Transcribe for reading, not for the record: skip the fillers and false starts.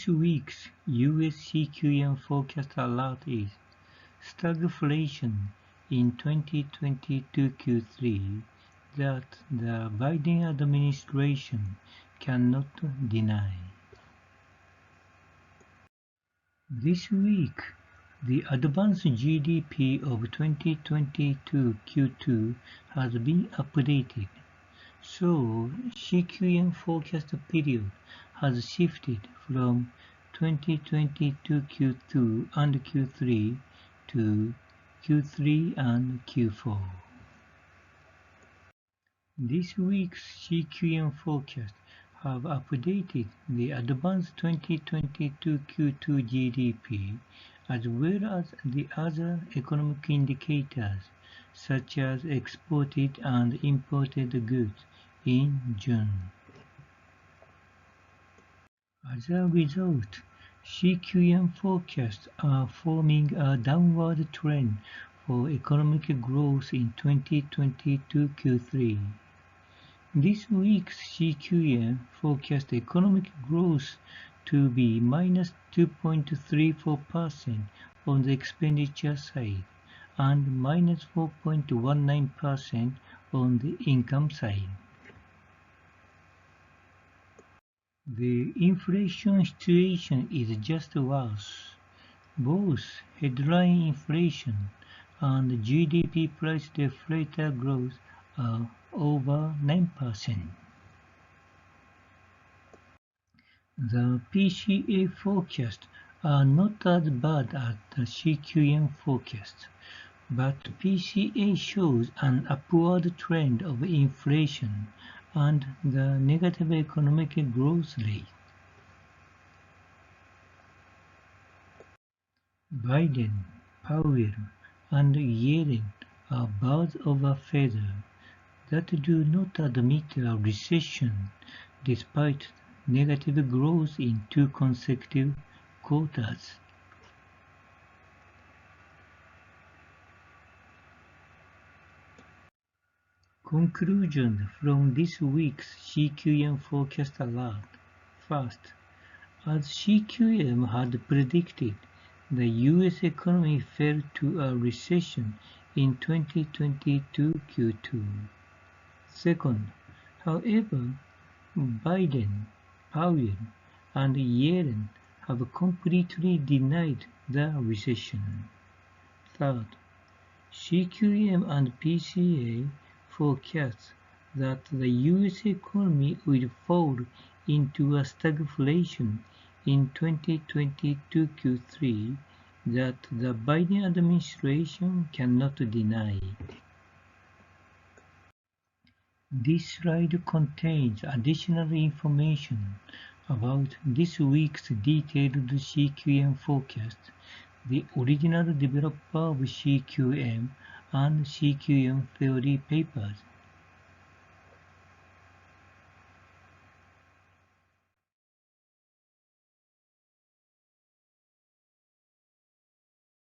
This week's US CQM Forecast Alert is Stagflation in 2022 Q3 that the Biden administration cannot deny. This week, the advanced GDP of 2022 Q2 has been updated, so CQM forecast period has shifted from 2022 Q2 and Q3 to Q3 and Q4. This week's CQM forecast have updated the advanced 2022 Q2 GDP as well as the other economic indicators such as exported and imported goods in June. As a result, CQM forecasts are forming a downward trend for economic growth in 2022 Q3. This week's CQM forecast economic growth to be minus 2.34% on the expenditure side and minus 4.19% on the income side. The inflation situation is just worse. Both headline inflation and GDP price deflator growth are over 9%. The PCA forecasts are not as bad as the CQM forecast, but PCA shows an upward trend of inflation and the negative economic growth rate. Biden, Powell, and Yellen are birds of a feather that do not admit a recession despite negative growth in 2 consecutive quarters. Conclusions from this week's CQM Forecast Alert. First, as CQM had predicted, the US economy fell to a recession in 2022 Q2. Second, however, Biden, Powell, and Yellen have completely denied the recession. Third, CQM and PCA forecasts that the US economy will fall into a stagflation in 2022 Q3 that the Biden administration cannot deny. This slide contains additional information about this week's detailed CQM forecast, the original developer of CQM, and CQM theory papers.